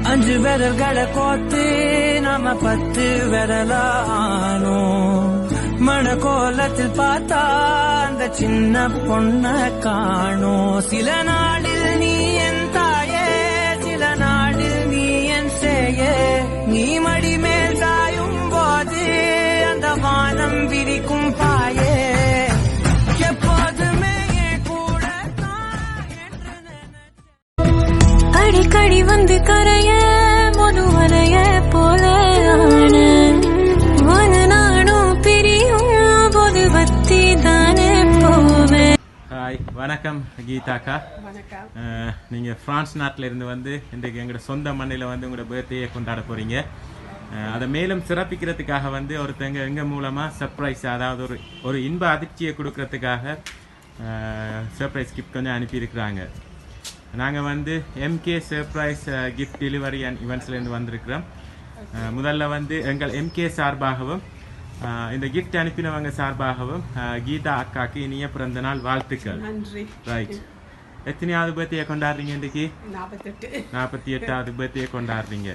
அஞ்சு விரல்களை கோத்து நாம 10 விரலானோ மன கோலத்தில் பார்த்தா அந்த சின்ன பொண்ண காணோம். சில நாளில் நீ என் தாயே, சில நாளில் நீ என் சேயே. நீ மடி மேல் சாயும் போது அந்த வானம் விரிக்கும் பாயே. எப்போதுமே கூட அடிக்கடி வந்து கரைய மதுவரைய போல நானும் பிரியும் போது வத்தி தானே போவேன். ஹாய், வணக்கம் கீதாக்கா. வணக்கம். நீங்கள் ஃப்ரான்ஸ் நாட்டில் இருந்து வந்து இன்றைக்கு எங்களோட சொந்த மண்ணில் வந்து உங்களோட பர்த்டேயை கொண்டாட போகிறீங்க. அதை மேலும் சிறப்பிக்கிறதுக்காக வந்து ஒருத்தங்க எங்கள் மூலமாக சர்ப்ரைஸ், அதாவது ஒரு இன்ப அதிர்ச்சியை கொடுக்கறதுக்காக சர்ப்ரைஸ் கிஃப்ட் கொஞ்சம் அனுப்பியிருக்கிறாங்க. நாங்கள் வந்து MK surprise gift delivery and இவெண்ட்ஸ்லேருந்து வந்திருக்கிறோம். முதல்ல வந்து எங்கள் எம்கே சார்பாகவும் இந்த கிஃப்ட் அனுப்பினவங்க சார்பாகவும் கீதா அக்காக்கு இனிய பிறந்த நாள் வாழ்த்துக்கள். நன்றி. ரைட். எத்தனையாவது பர்த்டே கொண்டாடுறீங்க இன்றைக்கி? 48வது பர்த்டே கொண்டாடுறீங்க.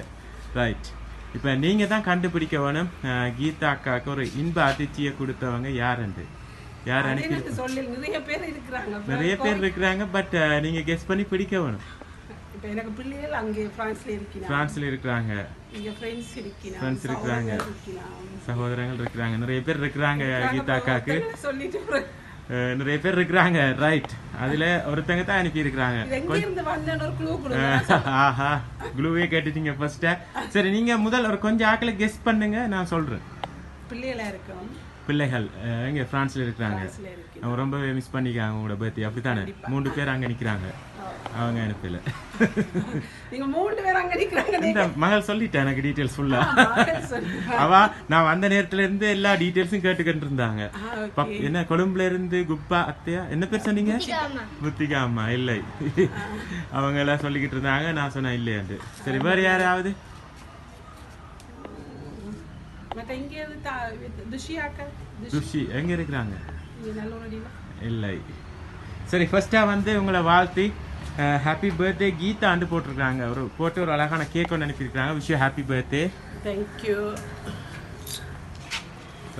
ரைட். இப்போ நீங்கள் தான் கண்டுபிடிக்க வேணும் கீதா அக்காவுக்கு ஒரு இன்ப அதிர்ச்சியை கொடுத்தவங்க யாருண்டு. யார் அனுப்பி? நிறைய பேர் இருக்கிறாங்க, பட் நீங்க கெஸ் பண்ணி பிடிக்க வேணும். இப்போ எனக்கு பிள்ளைகள் அங்கே பிரான்ஸ்ல இருக்கிறாங்க, இங்க ஃப்ரெண்ட்ஸ் இருக்கிறாங்க, சகோதரங்கள் இருக்கிறாங்க, நிறைய பேர் இருக்கிறாங்க. கீதா அக்காக்கு நிறைய பேர் இருக்கிறாங்க. ரைட். அதுல ஒருத்தங்க தான் அனுப்பி இருக்கிறாங்க. ஆஹா, க்ளூவே கேட்டுட்டீங்க ஃபர்ஸ்ட். சரி, நீங்க முதல் ஒரு கொஞ்சம் ஆக்களை கெஸ் பண்ணுங்க, நான் சொல்றேன். பிள்ளைகள் எங்க பிரான்ஸ்ல இருக்கிறாங்க. அவங்க ரொம்பவே மிஸ் பண்ணிக்காங்க உங்களோட பர்த்டே. அப்படித்தானே? 3 பேர் அங்க நிக்கிறாங்க. அவங்க அனுப்பல. இந்த மகள் சொல்லிட்டேன் எனக்கு டீடைல்ஸ் ஃபுல்லா. அவ நான் வந்த நேரத்துல இருந்து எல்லா டீடைல்ஸும் கேட்டுக்கிட்டு இருந்தாங்க. என்ன கொழும்புல இருந்து குப்பா அத்தையா என்ன பேர் சொன்னீங்க? புத்திகா அம்மா. இல்லை, அவங்க எல்லாம் சொல்லிக்கிட்டு இருந்தாங்க. நான் சொன்னேன் இல்லையாண்டு. சரி, வேற யாராவது? துஷி எங்க இருக்கிறாங்க? இல்லை. சரி, ஃபர்ஸ்டா வந்து உங்களை வாழ்த்தி ஹாப்பி பர்த்டே கீதா ஆண்டு போட்டிருக்காங்க. ஒரு அழகான கேக் ஒன்று அனுப்பியிருக்காங்க. Wish you happy birthday. Thank you.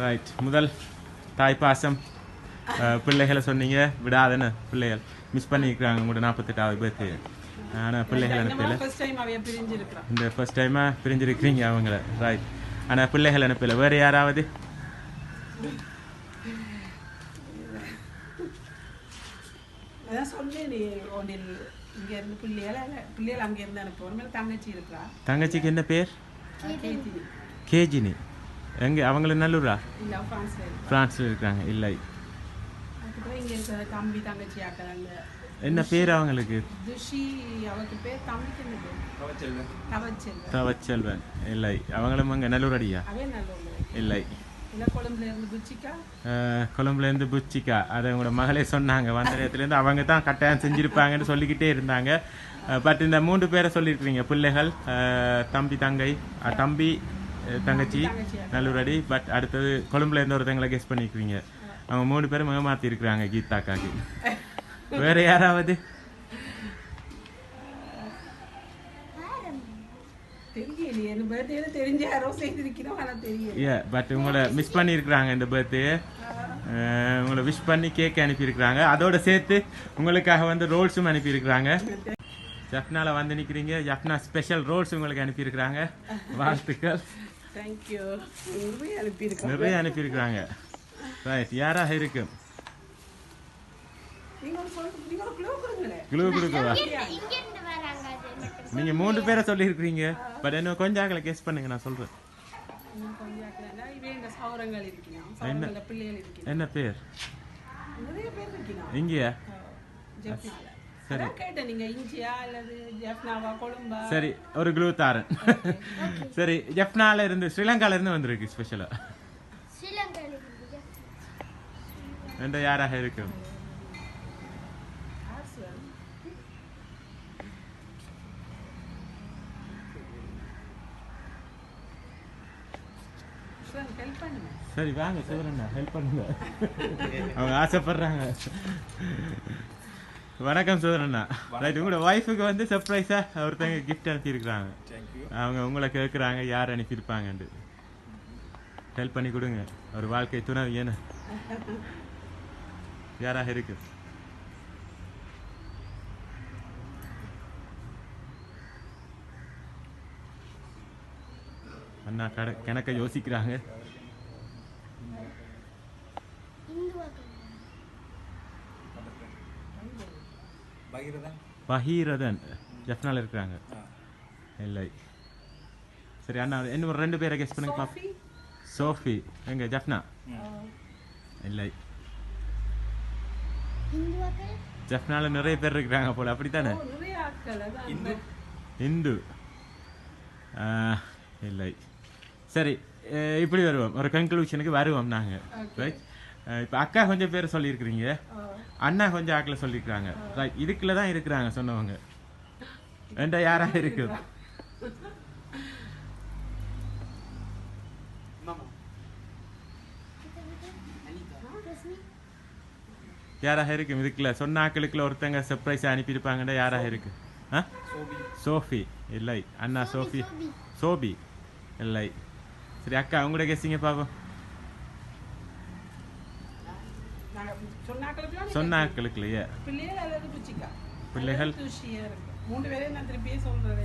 Right. முதல் தாய் பாசம் பிள்ளைகளை சொன்னீங்க, விடாதன்னு பிள்ளைகள் மிஸ் பண்ணியிருக்கிறாங்க உங்களோட 48வது பர்த்டே. ஆனால் பிள்ளைகள் அனுப்பல. இந்த ஃபர்ஸ்ட் டைமாக பிரிஞ்சிருக்கிறீங்க அவங்கள. ரைட். ஆனால் பிள்ளைகள் அனுப்பல. வேறு யாராவது? தங்கச்சிக்கு என்ன பேர்? கேஜினி. எங்க அவங்கள நல்லூரா? பிரான்ஸ்ல இருக்காங்க. இல்லை. என்ன பேர் அவங்களுக்கு? தவச்செல்வன். இல்லை. அவங்களும் அங்க நல்லூர் அடியா? இல்லை. கொழும்புல இருந்து புச்சிக்கா. அதை உங்களோட மகளே சொன்னாங்க. வந்த நேரத்துல இருந்து அவங்க தான் கட்டாயம் செஞ்சிருப்பாங்கன்னு சொல்லிக்கிட்டே இருந்தாங்க. பட் இந்த 3 பேரை சொல்லியிருக்கிறீங்க. பிள்ளைகள், தம்பி தங்கச்சி நல்லூர் அடி. பட் அடுத்தது கொழும்புல இருந்து ஒருத்தங்களை கெஸ் பண்ணிக்கிறீங்க. அவங்க 3 பேரும் ஏமாத்தி இருக்கிறாங்க கீதாக்காக்கு. வேற யாராவது? பட் உங்களை மிஸ் பண்ணியிருக்கிறாங்க இந்த பர்த்டே. உங்களை விஷ் பண்ணி கேக் அனுப்பியிருக்கிறாங்க. அதோட சேர்த்து உங்களுக்காக வந்து ரோல்ஸும் அனுப்பியிருக்கிறாங்க. ஜப்னால வந்து நிற்கிறீங்க. ஜப்னா ஸ்பெஷல் ரோல்ஸ் உங்களுக்கு அனுப்பியிருக்கிறாங்க. வாழ்த்துக்கள். நிறைய அனுப்பியிருக்கிறாங்க. ரைட். யாராக இருக்கு? க்ளூ கொடுக்கவா? நீங்க 3 பேரை சொல்லியிருக்கிறீங்க. பட் என்ன கொஞ்சம் ஆகல கெஸ் பண்ணுங்க, நான் சொல்றேன். என்ன பேர்? இங்கயா? சரி சரி, ஒரு க்ளூ தாரன். சரி, ஜப்னால இருந்து ஸ்ரீலங்கால இருந்து வந்திருக்கு ஸ்பெஷலா. என்ற யாராக இருக்கும்? சரி வாங்க சிவரண்ணா, ஹெல்ப் பண்ணுங்க. அவங்க ஆசைப்படுறாங்க. வணக்கம் சிவரண்ணா. ரைட், உங்களோட ஒய்ஃபுக்கு வந்து சர்ப்ரைஸா ஒருத்தங்க கிஃப்ட் அனுப்பியிருக்கிறாங்க. அவங்க உங்களை கேட்குறாங்க யார் அனுப்பியிருப்பாங்கன்ட்டு. ஹெல்ப் பண்ணி கொடுங்க. ஒரு வாழ்க்கை துணை ஏன்னா யாராக இருக்கு? அண்ணா கணக்க யோசிக்கிறாங்க. பகீரதன் ஜப்னால இருக்கிறாங்க. இல்லை சரி அண்ணா இன்னும் ஒரு 2 பேரை கெஸ் பண்ணுங்க பாப்போம். சோஃபி எங்க ஜப்னா? இல்லை ஜப்னால நிறைய பேர் இருக்கிறாங்க போல அப்படித்தானே? இந்து இல்லை. சரி இப்படி வருவோம், ஒரு கன்க்ளூஷனுக்கு வருவோம் நாங்கள். ரைட் இப்போ அக்கா கொஞ்சம் பேர் சொல்லியிருக்கிறீங்க, அண்ணா கொஞ்சம் ஆக்கில் சொல்லியிருக்கிறாங்க. ரைட் இதுக்குள்ள தான் இருக்கிறாங்க சொன்னவங்க. வேண்டா யாராக இருக்கு? யாராக இருக்கு இதுக்குள்ள சொன்ன ஆக்களுக்குள்ள ஒருத்தங்க சர்ப்ரைஸ் அனுப்பியிருப்பாங்கடா யாராக இருக்கு? சோஃபி இல்லை. அண்ணா சோஃபி சோபி இல்லை. சரி அக்கா உங்களோட கெஸ்ஸிங்க பாப்போம். சொன்ன ஆக்களுக்குலையே பிள்ளைகள்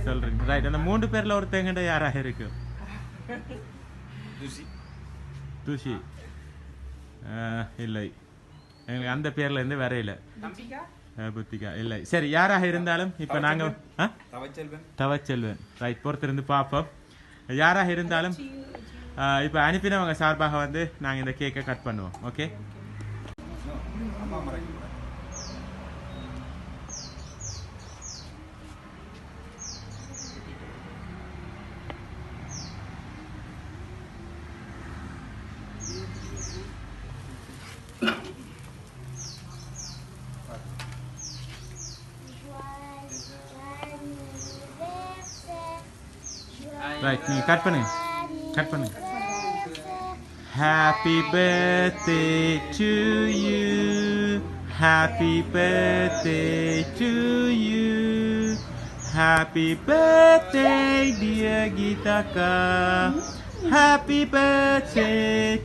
சொல்றீங்க. ரைட் அந்த 3 பேர்ல ஒருத்தங்கடா யாராக இருக்கு? துஷி இல்லை. எங்களுக்கு அந்த பேர்ல இருந்து வரையில. புத்திகா இல்லை. சரி யாராக இருந்தாலும் இப்ப நாங்க தவச்செல்வன் ரைட் பொறுத்திருந்து பார்ப்போம். யாராக இருந்தாலும் இப்ப அனுப்பினவங்க சார்பாக வந்து நாங்க இந்த கேக்கை கட் பண்ணுவோம். ஓகே ரைட் நீங்க கட் பண்ணுங்க. Happy birthday to you, happy birthday to you, happy birthday dear Geetaka, happy birthday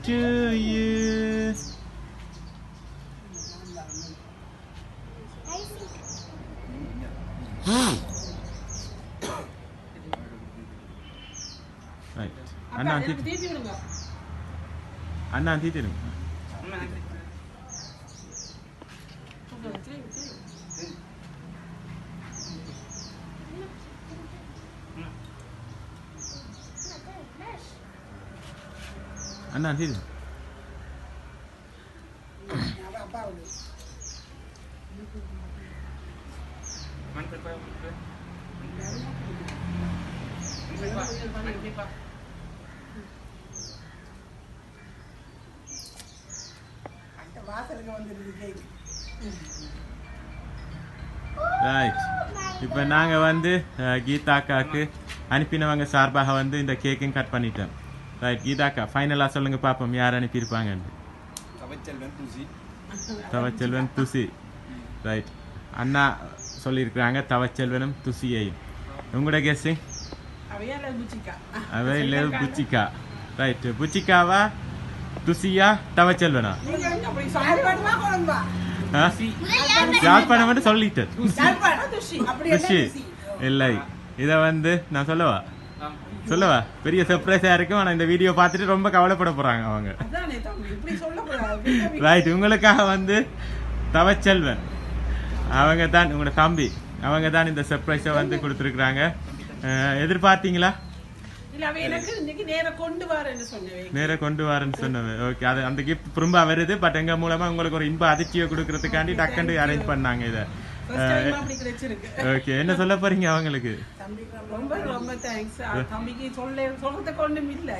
to you. Right. அண்ணா தீத்திடுங்க. அண்ணா தீது ரைட் இப்போ நாங்கள் வந்து கீதாக்காக்கு அனுப்பினவங்க சார்பாக வந்து இந்த கேக்கையும் கட் பண்ணிட்டோம். ரைட் கீதாக்கா ஃபைனலாக சொல்லுங்க பார்ப்போம் யார் அனுப்பியிருப்பாங்கன்னு. தவச்செல்வன் துசி. ரைட் அண்ணா சொல்லியிருக்கிறாங்க தவச்செல்வனும் துசியையும். உங்களோட கெஸ்ஸிங்? அவை இல்லை புச்சிக்கா. ரைட் புச்சிக்காவா துசியா தவச்செல்வனா? யாழ்ப்பாணம் மட்டும் சொல்லிட்டேன். இல்லை இதை வந்து நான் சொல்லவா பெரிய சர்ப்ரைஸா இருக்கும். ஆனா இந்த வீடியோ பார்த்துட்டு ரொம்ப கவலைப்பட போறாங்க அவங்க. ரைட் உங்களுக்காக வந்து தவச்செல்வன் அவங்க தான் உங்களோட தம்பி, அவங்க தான் இந்த சர்ப்ரைஸை வந்து கொடுத்துருக்குறாங்க. எதிர்பார்த்தீங்களா? நேர கொண்டு வரேன்னு சொன்னது. ஓகே அது அந்த கிஃப்ட் திரும்ப வருது. பட் எங்க மூலமா உங்களுக்கு ஒரு இன்ப அதிர்ச்சியை கொடுக்கறதுக்காண்டி டக்குன்னு அரேஞ்ச் பண்ணாங்க இதை. ஓகே என்ன சொல்ல போறீங்க அவங்களுக்கு?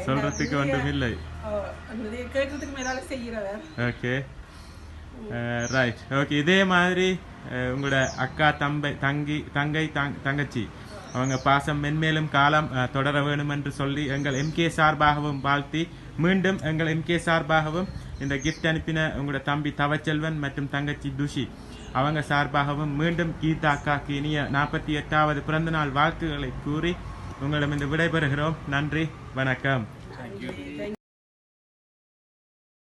சொல்றதுக்கு ஒன்றும் இல்லை. ஓகே ரைட் ஓகே இதே மாதிரி உங்களோட அக்கா தங்கச்சி அவங்க பாசம் மென்மேலும் காலம் தொடர வேணும் என்று சொல்லி எங்கள் MK சார்பாகவும் வாழ்த்தி மீண்டும் எங்கள் MK சார்பாகவும் இந்த கிஃப்ட் அனுப்பின உங்களோட தம்பி தவச்செல்வன் மற்றும் தங்கச்சி துஷி அவங்க சார்பாகவும் மீண்டும் கீதா அக்காக்கு இனிய 48வது பிறந்தநாள் வாழ்த்துக்களை கூறி உங்களிடம் இந்த விடைபெறுகிறோம். நன்றி, வணக்கம்.